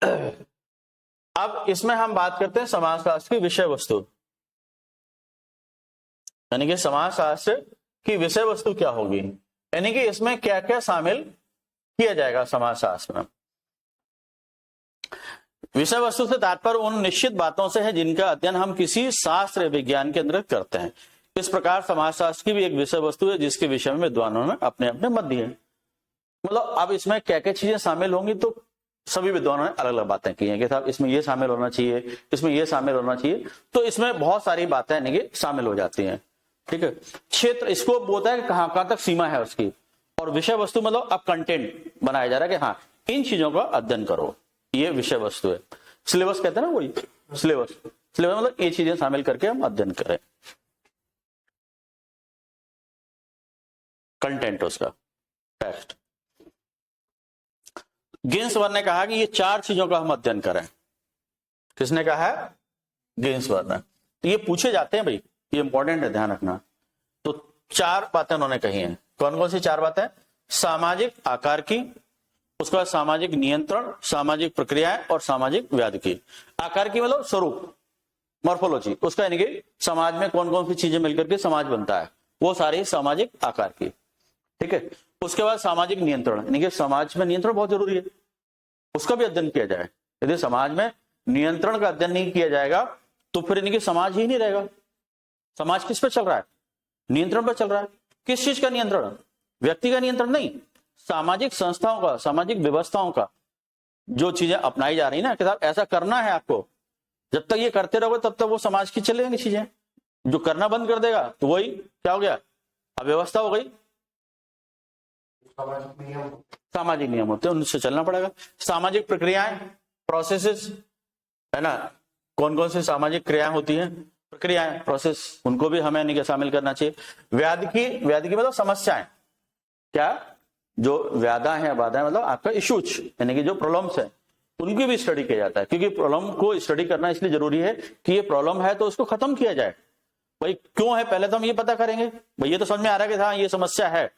अब इसमें हम बात करते हैं समाजशास्त्र की विषय वस्तु, यानी कि समाजशास्त्र की विषय वस्तु क्या होगी, यानी कि इसमें क्या क्या शामिल किया जाएगा समाजशास्त्र में। विषय वस्तु से तात्पर्य उन निश्चित बातों से है जिनका अध्ययन हम किसी शास्त्र विज्ञान के अंतर्गत करते हैं। इस प्रकार समाजशास्त्र की भी एक विषय वस्तु है जिसके विषय में विद्वानों ने अपने अपने मत दिए। मतलब अब इसमें क्या क्या चीजें शामिल होंगी, तो सभी विद्वानों ने अलग अलग बातें की हैं कि साहब इसमें ये शामिल होना चाहिए, इसमें ये शामिल होना चाहिए, तो इसमें बहुत सारी बातें यानी कि शामिल हो जाती हैं। ठीक है, क्षेत्र इसको बोलता है कि कहां तक सीमा है उसकी, और विषय वस्तु मतलब अब कंटेंट बनाया जा रहा है कि हाँ इन चीजों का अध्ययन करो, ये विषय वस्तु है। सिलेबस कहते हैं ना, वही सिलेबस मतलब ये चीजें शामिल करके हम अध्ययन करें, कंटेंट उसका, टेक्स्ट। गिन्सबर्ग ने कहा कि ये 4 चीजों का हम अध्ययन करें। किसने कहा है? गिन्सबर्ग ने। तो ये पूछे जाते हैं भाई, ये इंपॉर्टेंट है, ध्यान रखना। तो 4 बातें उन्होंने कही हैं। कौन कौन सी 4 बातें? सामाजिक आकार की, उसके बाद सामाजिक नियंत्रण, सामाजिक प्रक्रियाएं और सामाजिक व्याधि की। आकार की मतलब स्वरूप, मॉर्फोलॉजी, उसका यानी कि समाज में कौन कौन सी चीजें मिलकर के समाज बनता है, वो सारी सामाजिक आकार की। ठीक है, उसके बाद सामाजिक नियंत्रण, यानी कि समाज में नियंत्रण बहुत जरूरी है, उसका भी अध्ययन किया जाए। यदि समाज में नियंत्रण का अध्ययन नहीं किया जाएगा तो फिर यानी कि समाज ही नहीं रहेगा। समाज किस पे चल रहा है? नियंत्रण पर चल रहा है। किस चीज का नियंत्रण? व्यक्ति का नियंत्रण नहीं, सामाजिक संस्थाओं का, सामाजिक व्यवस्थाओं का। जो चीजें अपनाई जा रही ना कि साहब ऐसा करना है आपको, जब तक ये करते रहोगे तब तक वो समाज की चलेंगी चीजें। जो करना बंद कर देगा तो वही क्या हो गया? अव्यवस्था हो गई। सामाजिक नियम होते हैं, उनसे चलना पड़ेगा। सामाजिक प्रक्रियाएं, प्रोसेसेस है ना, कौन कौन सी सामाजिक क्रियाएं होती हैं, प्रक्रियाएं, प्रोसेस, उनको भी हमें नहीं शामिल करना चाहिए। व्याधि की मतलब समस्याएं, क्या जो व्याधा है, बाधा मतलब आपका इश्यूज, यानी कि जो प्रॉब्लम्स है उनकी भी स्टडी किया जाता है। क्योंकि प्रॉब्लम को स्टडी करना इसलिए जरूरी है कि ये प्रॉब्लम है तो उसको खत्म किया जाए। भाई क्यों है, पहले तो हम ये पता करेंगे। भाई ये तो समझ में आ रहा है कि हाँ ये समस्या है,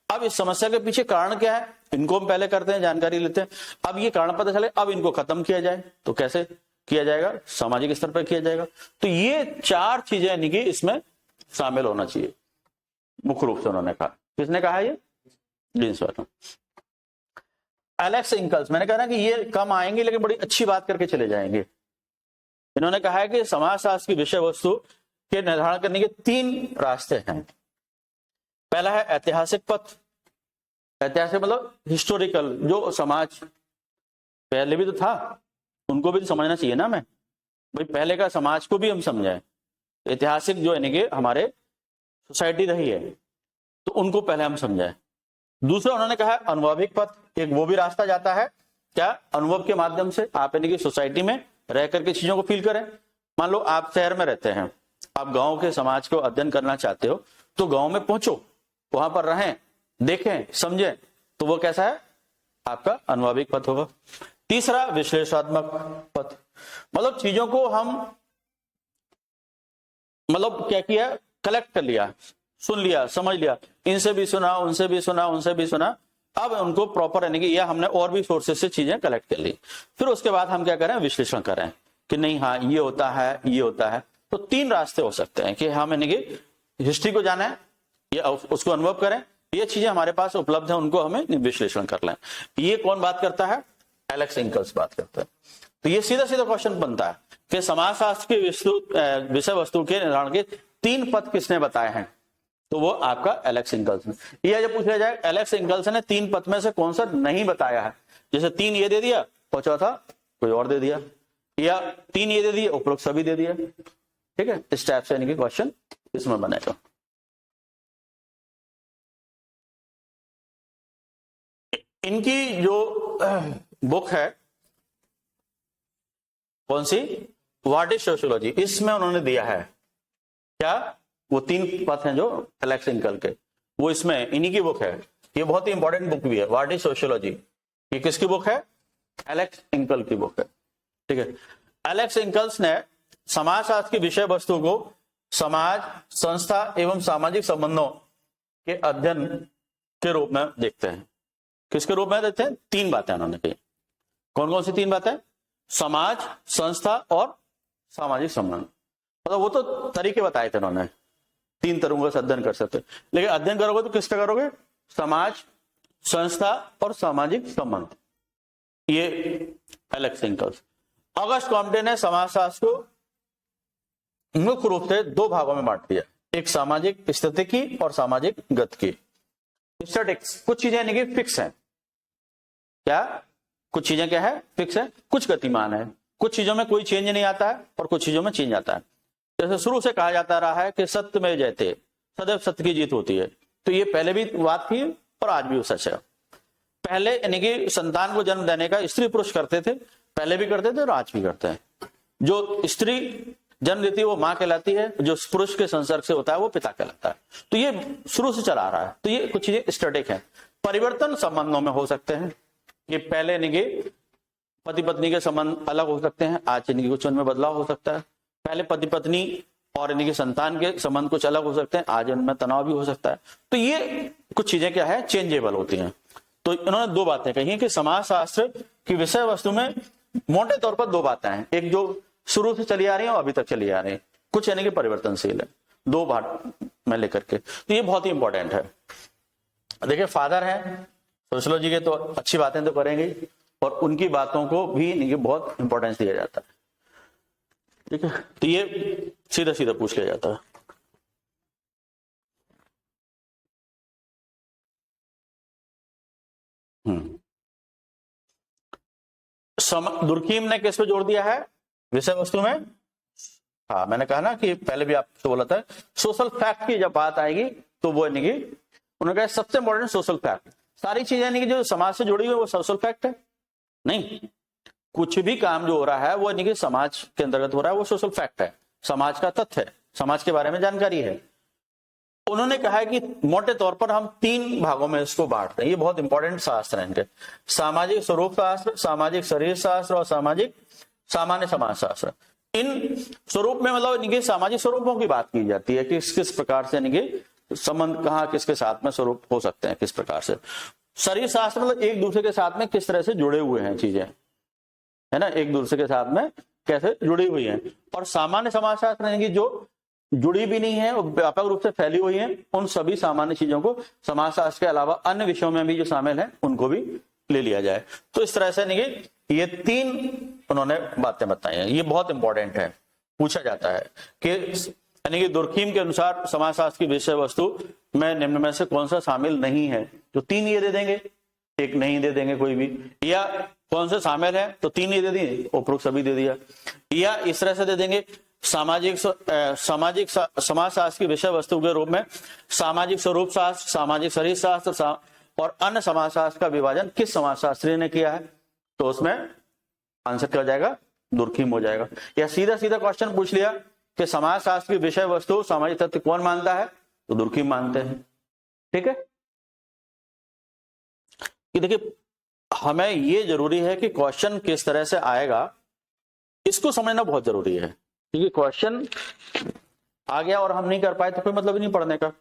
अब इस समस्या के पीछे कारण क्या है, इनको हम पहले करते हैं, जानकारी लेते हैं। अब ये कारण पता चले, अब इनको खत्म किया जाए, तो कैसे किया जाएगा? सामाजिक स्तर पर किया जाएगा। तो ये 4 चीजें यानी कि इसमें शामिल होना चाहिए, मुख्य रूप से उन्होंने कहा। किसने कहा? ये गिन्सबर्ग। एलेक्स इंकल्स, मैंने कहा ना कि ये कम आएंगे लेकिन बड़ी अच्छी बात करके चले जाएंगे। इन्होंने कहा है कि समाजशास्त्र की विषय वस्तु के निर्धारण करने के 3 रास्ते हैं। पहला है ऐतिहासिक पथ। ऐतिहासिक मतलब हिस्टोरिकल, जो समाज पहले भी तो था उनको भी तो समझना चाहिए ना। मैं भाई पहले का समाज को भी हम समझाएं। ऐतिहासिक जो यानी कि हमारे सोसाइटी रही है तो उनको पहले हम समझाएं। दूसरा उन्होंने कहा अनुभविक पथ, एक वो भी रास्ता जाता है क्या? अनुभव के माध्यम से आप यानी कि सोसाइटी में रह करके चीजों को फील करें। मान लो आप शहर में रहते हैं, आप गांव के समाज को अध्ययन करना चाहते हो तो गांव में पहुंचो, वहां पर रहें, देखें, समझें, तो वो कैसा है? आपका अनुभविक पथ होगा। तीसरा विश्लेषणात्मक पथ, मतलब चीजों को हम मतलब क्या किया, कलेक्ट कर लिया, सुन लिया, समझ लिया, इनसे भी सुना, उनसे भी सुना, उनसे भी सुना, अब उनको प्रॉपर यानी कि या हमने और भी सोर्सेस से चीजें कलेक्ट कर ली। फिर उसके बाद हम क्या करें? विश्लेषण करें कि नहीं हाँ ये होता है, ये होता है। तो 3 रास्ते हो सकते हैं कि हम यानी कि हिस्ट्री को जाने या उसको अनुभव करें, ये चीजें हमारे पास उपलब्ध है उनको हमें विश्लेषण कर लें। ये कौन बात करता है? एलेक्स इंकल्स बात करता है। तो ये सीधा सीधा क्वेश्चन बनता है कि समाजशास्त्र के विषय वस्तु के निर्धारण के 3 पथ किसने बताए हैं? तो वो आपका एलेक्स इंकल्स ने। ये जब पूछा जाए एलेक्स इंकल्स ने 3 पथ में से कौन सा नहीं बताया है, जैसे 3 ये दे दिया और चौथा कोई और दे दिया, या 3 ये दे दिया उपरोक्त सभी दे दिया। ठीक है, इस टाइप से यानी कि क्वेश्चन इसमें बनेगा। इनकी जो बुक है कौन सी? व्हाट इज सोशियोलॉजी, इसमें उन्होंने दिया है क्या? वो 3 पथ हैं जो एलेक्स इंकल के, वो इसमें इन्हीं की बुक है। ये बहुत ही इंपॉर्टेंट बुक भी है, व्हाट इज सोशियोलॉजी। ये किसकी बुक है? एलेक्स इंकल की बुक है। ठीक है, एलेक्स इंकल्स ने समाजशास्त्र की विषय वस्तु को समाज, संस्था एवं सामाजिक संबंधों के अध्ययन के रूप में देखते हैं। किसके रूप में देखते हैं? 3 बातें उन्होंने कही। कौन कौन सी तीन बातें? समाज, संस्था और सामाजिक संबंध। मतलब वो तो तरीके बताए थे उन्होंने, तीन तरीकों से अध्ययन कर सकते, लेकिन अध्ययन करोगे तो किसका करोगे? समाज, संस्था और सामाजिक संबंध, ये एलेक्स सिंकल्स। ऑगस्ट कॉम्पटे ने समाजशास्त्र को मुख्य रूप से दो भागों में बांट दिया, एक सामाजिक स्थिति की और सामाजिक गति की। स्टैटिक्स, कुछ चीजें यानी कि फिक्स है, क्या कुछ चीजें क्या है? फिक्स है, कुछ गतिमान है, कुछ चीजों में कोई चेंज नहीं आता है और कुछ चीजों में चेंज आता है। जैसे शुरू से कहा जाता रहा है कि सत्य में जयते, सदैव सत्य की जीत होती है, तो ये पहले भी बात थी और आज भी सच है। पहले यानी कि संतान को जन्म देने का स्त्री पुरुष करते थे, पहले भी करते थे और आज भी करते हैं। जो स्त्री जन्म देती है वो मां कहलाती है, जो पुरुष के संसर्ग से होता है वो पिता कहलाता है। तो ये शुरू से चला आ रहा है, तो ये कुछ चीजें स्टैटिक है। परिवर्तन संबंधों में हो सकते हैं, ये पहले यानी कि पति पत्नी के संबंध अलग हो सकते हैं, आज यानी कि कुछ उनमें बदलाव हो सकता है। पहले पति पत्नी और यानी कि संतान के संबंध कुछ अलग हो सकते हैं, आज उनमें तनाव भी हो सकता है। तो ये कुछ चीजें क्या है? चेंजेबल होती हैं। तो इन्होंने दो बातें कही कि समाजशास्त्र की विषय वस्तु में मोटे तौर पर दो बातें हैं, एक जो शुरू से चली आ रही है और अभी तक चली आ रही है, कुछ यानी कि परिवर्तनशील है, दो भाग में लेकर के। तो ये बहुत ही इंपॉर्टेंट है। देखिए फादर है सोशियोलॉजी के, तो अच्छी बातें तो करेंगे और उनकी बातों को भी बहुत इंपॉर्टेंस दिया जाता है, ठीक है। तो ये सीधा सीधा पूछ लिया जाता है। दुर्कीम ने किस पे जोर दिया है विषय वस्तु में? हाँ, मैंने कहा ना कि पहले भी आपको बोला था, सोशल फैक्ट की जब बात आएगी तो वो यानी कि उन्होंने कहा सबसे इंपॉर्टेंट सोशल फैक्ट। सारी चीजें यानी कि जो समाज से जुड़ी हुई है वो सोशल फैक्ट है नहीं, कुछ भी काम जो हो रहा है वो यानी कि समाज के अंतर्गत हो रहा है, वो सोशल फैक्ट है, समाज का तथ्य है, समाज के बारे में जानकारी है। उन्होंने कहा है कि मोटे तौर पर हम तीन भागों में इसको बांटते हैं, ये बहुत इंपॉर्टेंट शास्त्र है इनके, सामाजिक स्वरूप शास्त्र, सामाजिक शरीर शास्त्र और सामाजिक सामान्य समाज शास्त्र। इन स्वरूप में मतलब इनके सामाजिक स्वरूपों की बात की जाती है कि किस प्रकार से इनके संबंध कहाँ किसके साथ में स्वरूप हो सकते हैं, किस प्रकार से। शरीर शास्त्र मतलब एक दूसरे के साथ में किस तरह से जुड़े हुए हैं चीजें, है ना, एक दूसरे के साथ में कैसे जुड़ी हुई है। और सामान्य समाज शास्त्र यानी कि जो जुड़ी भी नहीं है और व्यापक रूप से फैली हुई है, उन सभी सामान्य चीजों को समाज शास्त्र के अलावा अन्य विषयों में भी जो शामिल है उनको भी ले लिया जाए। तो इस तरह से यानी कि ये तीन उन्होंने बातें बताई हैं, ये बहुत इंपॉर्टेंट है, पूछा जाता है कि यानी कि दुर्कीम के अनुसार समाज शास्त्र की विषय वस्तु में निम्न में से कौन सा शामिल नहीं है, तो तीन ये दे देंगे, एक नहीं दे देंगे कोई भी, या कौन से शामिल है तो तीन ही दे दिए, उपरोक्त सभी दे दिया, या इस तरह से दे देंगे सामाजिक समाज शास्त्र की विषय वस्तु के रूप में सामाजिक स्वरूप शास्त्र, सामाजिक शरीर शास्त्र और अन्य समाज शास्त्र का विभाजन किस समाज शास्त्री ने किया है, तो उसमें आंसर क्या हो जाएगा? दुर्कीम हो जाएगा। या सीधा सीधा क्वेश्चन पूछ लिया कि समाज शास्त्र की विषय वस्तु सामाजिक तत्व कौन मानता है, तो दुर्कीम मानते हैं, ठीक है। कि देखिए हमें ये जरूरी है कि क्वेश्चन किस तरह से आएगा इसको समझना बहुत जरूरी है, क्योंकि क्वेश्चन आ गया और हम नहीं कर पाए तो कोई मतलब ही नहीं पढ़ने का।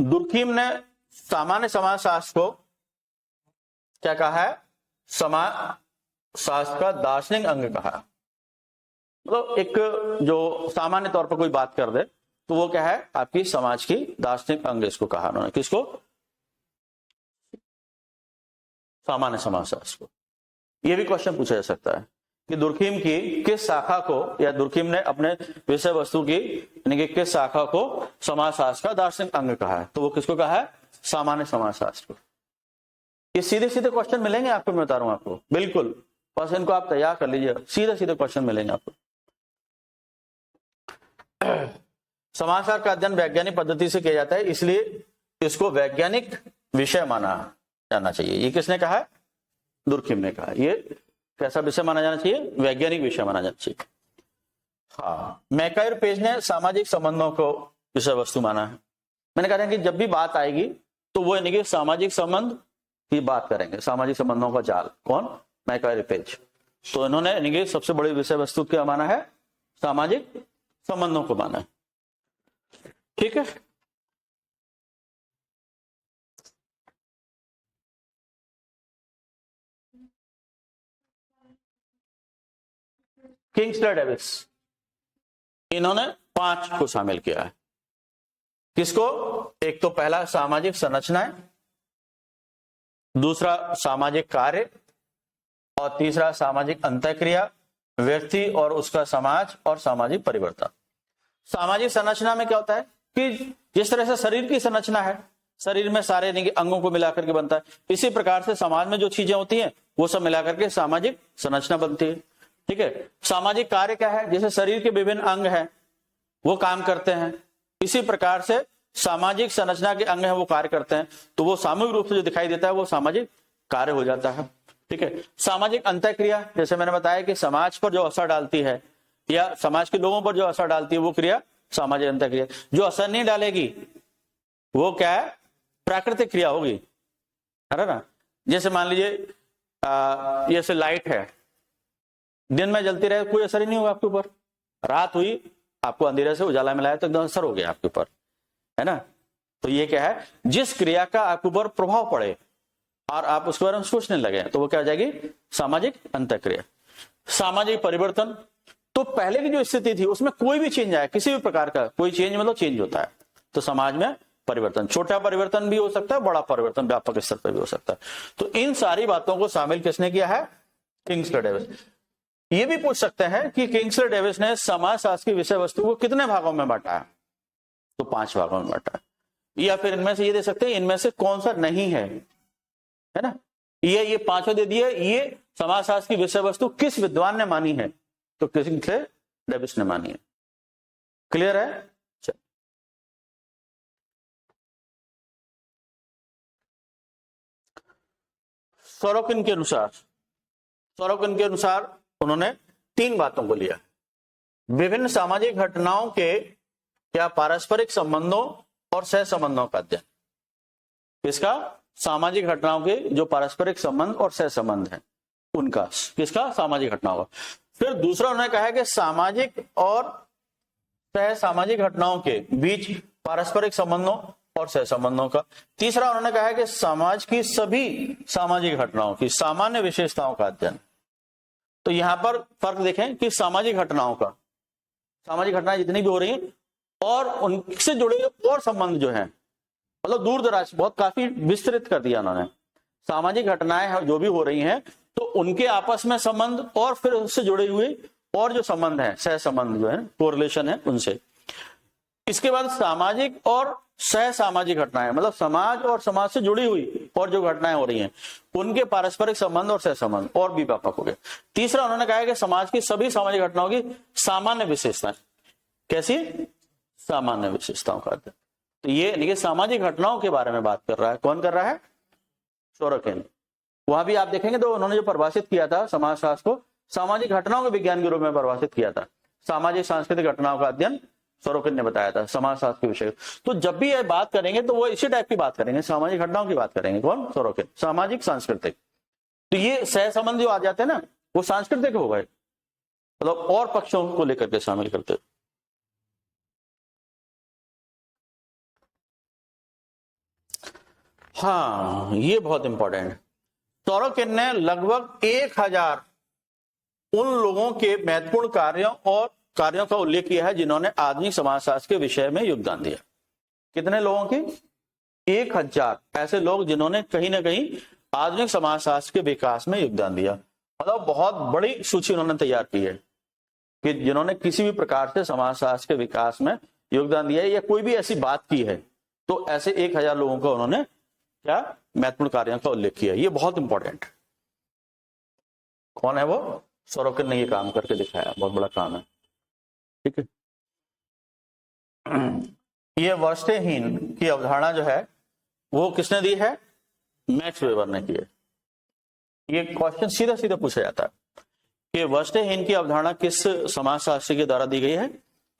दुर्कीम ने सामान्य समाज शास्त्र को क्या कहा है? समाज शास्त्र का दार्शनिक अंग कहा। मतलब एक जो सामान्य तौर पर कोई बात कर दे तो वो क्या है? आपकी समाज की दार्शनिक अंग इसको कहा उन्होंने। किसको? सामान्य समाज शास्त्र को। ये भी क्वेश्चन पूछा जा सकता है कि दुर्कीम की किस शाखा को, या दुर्कीम ने अपने विषय वस्तु की यानी कि किस शाखा को समाज शास्त्र का दार्शनिक अंग कहा है, तो वो किसको कहा है? सामान्य समाज शास्त्र को। ये सीधे सीधे क्वेश्चन मिलेंगे आपको, मैं बता रहा हूं आपको, बिल्कुल, बस इनको आप तैयार कर लीजिए, सीधे सीधे क्वेश्चन मिलेंगे आपको। समाजशास्त्र का अध्ययन वैज्ञानिक पद्धति से किया जाता है, इसलिए इसको वैज्ञानिक विषय माना जाना चाहिए। ये किसने कहा है? दुर्कीम ने कहा। ये कैसा विषय माना जाना चाहिए? वैज्ञानिक विषय माना जाना चाहिए। हाँ, मैकाई और पेज ने सामाजिक संबंधों को विषय वस्तु माना है। मैंने कहा कि जब भी बात आएगी तो वो यानी कि सामाजिक संबंध की बात करेंगे, सामाजिक संबंधों का जाल। कौन? मैकाई और पेज। तो इन्होंने यानी कि सबसे बड़ी विषय वस्तु क्या माना है? सामाजिक संबंधों को माना है, ठीक है। किंग्सले डेविस, इन्होंने 5 को शामिल किया है। किसको? एक तो पहला सामाजिक संरचनाएं, दूसरा सामाजिक कार्य, और तीसरा सामाजिक अंतःक्रिया, व्यक्ति और उसका समाज, और सामाजिक परिवर्तन। सामाजिक संरचना में क्या होता है कि जिस तरह से शरीर की संरचना है, शरीर में सारे अंगों को मिलाकर के बनता है, इसी प्रकार से समाज में जो चीजें होती हैं वो सब मिलाकर के सामाजिक संरचना बनती है। ठीक है। सामाजिक कार्य क्या है? जैसे शरीर के विभिन्न अंग हैं वो काम करते हैं, इसी प्रकार से सामाजिक संरचना के अंग हैं वो कार्य करते हैं, तो वो सामूहिक रूप से जो दिखाई देता है वो सामाजिक कार्य हो जाता है। ठीक है। सामाजिक अंतःक्रिया, जैसे मैंने बताया कि समाज पर जो असर डालती है या समाज के लोगों पर जो असर डालती है वो क्रिया सामाजिक अंतःक्रिया। जो असर नहीं डालेगी वो क्या है? प्राकृतिक क्रिया होगी, है ना। जैसे मान लीजिए जैसे लाइट है, दिन में जलती रहे कोई असर ही नहीं होगा आपके ऊपर, रात हुई आपको अंधेरे से उजाला मिलाया तो एकदम असर हो गया आपके ऊपर, है ना। तो ये क्या है? जिस क्रिया का आपके ऊपर प्रभाव पड़े और आप उसके बारे में सोचने लगे तो वो क्या हो जाएगी? सामाजिक अंतःक्रिया। सामाजिक परिवर्तन, तो पहले की जो स्थिति थी उसमें कोई भी चेंज आया, किसी भी प्रकार का कोई चेंज मतलब चेंज होता है, तो समाज में परिवर्तन, छोटा परिवर्तन भी हो सकता है, बड़ा परिवर्तन व्यापक स्तर पर भी हो सकता है। तो इन सारी बातों को शामिल किसने किया है? Kingsley Davis. ये भी पूछ सकते हैं कि किंग्सले डेविस ने समाजशास्त्र की विषय वस्तु को कितने भागों में बांटा है? तो 5 भागों में बांटा है। या फिर इनमें से ये दे सकते हैं इनमें से कौन सा नहीं है ना। ये 5 दे दिए। ये समाजशास्त्र की विषय वस्तु किस विद्वान ने मानी है? तो किंग्सले डेविस ने मानी है। क्लियर है? सोरोकिन के अनुसार उन्होंने 3 बातों को लिया। विभिन्न सामाजिक घटनाओं के या पारस्परिक संबंधों और सह संबंधों का अध्ययन। किसका? सामाजिक घटनाओं के जो पारस्परिक संबंध और सह संबंध है उनका। किसका? सामाजिक घटनाओं का। फिर दूसरा उन्होंने कहा है कि सामाजिक और सह सामाजिक घटनाओं के बीच पारस्परिक संबंधों और सह संबंधों का। तीसरा उन्होंने कहा है कि समाज की सभी सामाजिक घटनाओं की सामान्य विशेषताओं का अध्ययन। तो यहां पर फर्क देखें कि सामाजिक घटनाओं का, सामाजिक घटनाएं जितनी भी हो रही हैं और उनसे जुड़े और संबंध जो है, मतलब दूर दराज बहुत काफी विस्तृत कर दिया उन्होंने। सामाजिक घटनाएं जो भी हो रही हैं तो उनके आपस में संबंध और फिर उससे जुड़े हुए और जो संबंध है, सह संबंध जो है, कोरिलेशन है उनसे। इसके बाद सामाजिक और सह सामाजिक घटनाएं, मतलब समाज और समाज से जुड़ी हुई और जो घटनाएं हो रही हैं उनके पारस्परिक संबंध और सह संबंध और भी व्यापक हो गए। तीसरा उन्होंने कहा है कि समाज की सभी सामाजिक घटनाओं की सामान्य विशेषताएं। कैसी? सामान्य विशेषताओं का अध्ययन। तो ये यानी कि सामाजिक घटनाओं के बारे में बात कर रहा है। कौन कर रहा है? सोरोकिन। वहां भी आप देखेंगे तो उन्होंने जो परिभाषित किया था समाजशास्त्र को, सामाजिक घटनाओं के विज्ञान के रूप में परिभाषित किया था। सामाजिक सांस्कृतिक घटनाओं का अध्ययन सोरोकिन ने बताया था समाजशास्त्र के विषय। तो जब भी ये बात करेंगे तो वो इसी टाइप की बात करेंगे, सामाजिक घटनाओं की बात करेंगे। कौन? सोरोकिन। सामाजिक सांस्कृतिक, तो ये सह संबंध जो आ जाते हैं ना वो सांस्कृतिक हो गए, मतलब और पक्षों को लेकर के शामिल करते। हाँ, ये बहुत इंपॉर्टेंट है। सोरोकिन ने लगभग 1000 उन लोगों के महत्वपूर्ण कार्यों का उल्लेख किया है जिन्होंने आधुनिक समाजशास्त्र के विषय में योगदान दिया। कितने लोगों की? 1000 ऐसे लोग जिन्होंने कहीं ना कहीं आधुनिक समाजशास्त्र के विकास में योगदान दिया। मतलब बहुत बड़ी सूची उन्होंने तैयार की है कि जिन्होंने किसी भी प्रकार से समाजशास्त्र के विकास में योगदान दिया है या कोई भी ऐसी बात की है, तो ऐसे 1000 लोगों को उन्होंने क्या महत्वपूर्ण कार्यों का उल्लेख किया। ये बहुत इंपॉर्टेंट। कौन है वो? सोरोकिन ने ये काम करके दिखाया, बहुत बड़ा काम है। ठीक है। ये वस्तुहीन की अवधारणा जो है वो किसने दी है? मैक्स वेबर ने की है। ये क्वेश्चन सीधा सीधा पूछा जाता है कि वस्तुहीन की अवधारणा किस समाजशास्त्री के द्वारा दी गई है?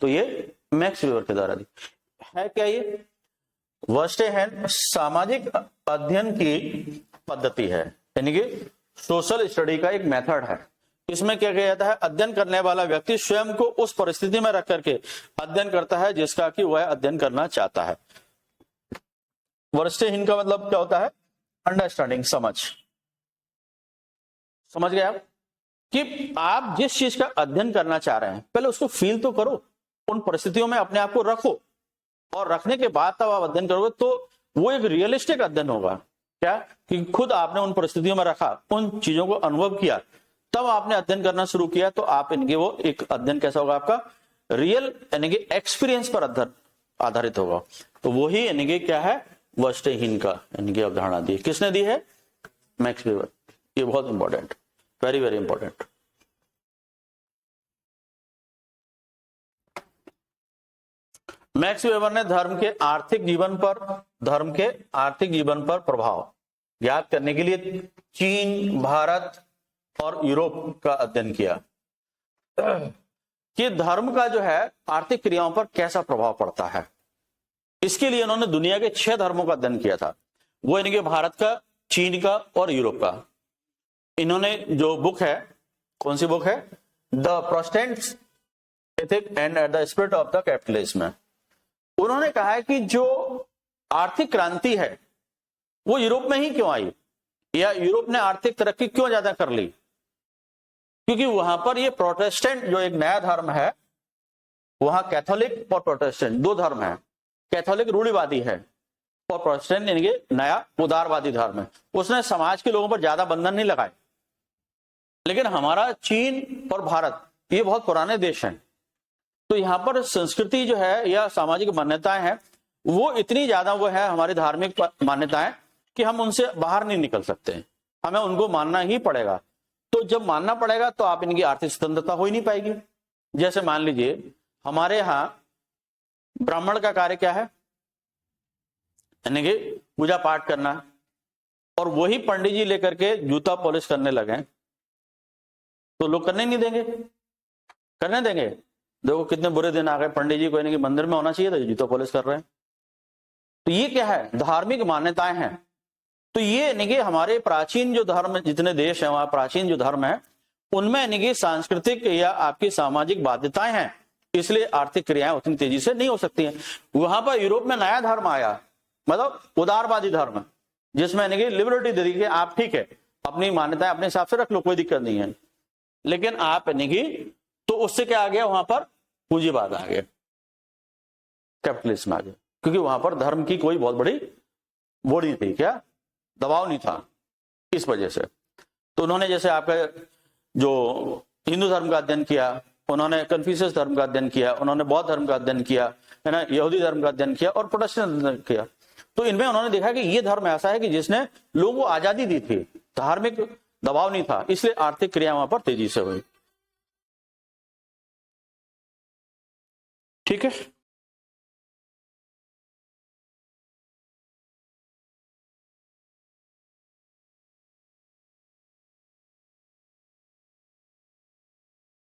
तो ये मैक्स वेबर के द्वारा दी है। क्या ये वस्तुहीन सामाजिक अध्ययन की पद्धति है, यानी कि सोशल स्टडी का एक मेथड है। इसमें क्या किया जाता है? अध्ययन करने वाला व्यक्ति स्वयं को उस परिस्थिति में रख करके अध्ययन करता है जिसका कि वह अध्ययन करना चाहता है। वस्तुहीन का मतलब क्या होता है? अंडरस्टैंडिंग, समझ गए आप? कि आप जिस चीज का अध्ययन करना चाह रहे हैं पहले उसको फील तो करो, उन परिस्थितियों में अपने आप को रखो, और रखने के बाद तब आप अध्ययन करोगे तो वो एक रियलिस्टिक अध्ययन होगा। क्या कि खुद आपने उन परिस्थितियों में रखा, उन चीजों को अनुभव किया, तब आपने अध्ययन करना शुरू किया, तो आप इनके वो एक अध्ययन कैसा होगा आपका, रियल यानी कि एक्सपीरियंस पर आधारित होगा। तो वही यानी कि क्या है, वर्स्टेहीन का यानी कि अवधारणा दी, किसने दी है, मैक्स वेबर। ये बहुत important, very very important. Max weber ने धर्म के आर्थिक जीवन पर प्रभाव ज्ञात करने के लिए चीन, भारत और यूरोप का अध्ययन किया कि धर्म का जो है आर्थिक क्रियाओं पर कैसा प्रभाव पड़ता है। इसके लिए उन्होंने दुनिया के 6 धर्मों का अध्ययन किया था, वो यानी कि भारत का, चीन का और यूरोप का। इन्होंने जो बुक है, कौन सी बुक है, the Protestants ethic and the spirit of the capitalism, उन्होंने कहा है कि जो आर्थिक क्रांति है वो यूरोप में ही क्यों आई, या यूरोप ने आर्थिक तरक्की क्यों ज्यादा कर ली, क्योंकि वहां पर ये प्रोटेस्टेंट जो एक नया धर्म है, वहां कैथोलिक और प्रोटेस्टेंट 2 धर्म है। कैथोलिक रूढ़िवादी है और प्रोटेस्टेंट यानी कि नया उदारवादी धर्म है। उसने समाज के लोगों पर ज्यादा बंधन नहीं लगाए। लेकिन हमारा चीन और भारत ये बहुत पुराने देश हैं, तो यहाँ पर संस्कृति जो है या सामाजिक मान्यताएं हैं वो इतनी ज्यादा वो है, हमारी धार्मिक मान्यताएं, कि हम उनसे बाहर नहीं निकल सकते, हमें उनको मानना ही पड़ेगा। तो जब मानना पड़ेगा तो आप इनकी आर्थिक स्वतंत्रता हो ही नहीं पाएगी। जैसे मान लीजिए हमारे यहाँ ब्राह्मण का कार्य क्या है, यानी कि पूजा पाठ करना, और वही पंडित जी लेकर के जूता पॉलिश करने लगे तो लोग करने नहीं देंगे, करने देंगे। देखो कितने बुरे दिन आ गए, पंडित जी को यानी कि मंदिर में होना चाहिए था, जूता पॉलिश कर रहे हैं। तो ये क्या है, धार्मिक मान्यताएं हैं। तो ये यानी कि हमारे प्राचीन जो धर्म, जितने देश हैं वहां प्राचीन जो धर्म है उनमें यानी कि सांस्कृतिक या आपकी सामाजिक बाध्यताएं हैं, इसलिए आर्थिक क्रियाएं उतनी तेजी से नहीं हो सकती हैं। वहां पर यूरोप में नया धर्म आया, मतलब उदारवादी धर्म, जिसमें यानी कि लिबर्टी दे दी कि आप ठीक है अपनी मान्यताएं अपने हिसाब से रख लो, कोई दिक्कत नहीं है, लेकिन आप यानी कि, तो उससे क्या आ गया, वहां पर पूंजीवाद आ गया, कैपिटलिज्म आ गया, क्योंकि वहां पर धर्म की कोई बहुत बड़ी वो नहीं थी, क्या दबाव नहीं था, इस वजह से। तो उन्होंने जैसे आपका जो हिंदू धर्म का अध्ययन किया, उन्होंने कन्फ्यूशियस धर्म का अध्ययन किया, उन्होंने बौद्ध धर्म का अध्ययन किया, है ना, यहूदी धर्म का अध्ययन किया और प्रोटेस्टेंट धर्म किया। तो इनमें उन्होंने देखा कि ये धर्म ऐसा है कि जिसने लोगों को आजादी दी थी, धार्मिक दबाव नहीं था, इसलिए आर्थिक क्रिया वहां पर तेजी से हुई। ठीक है।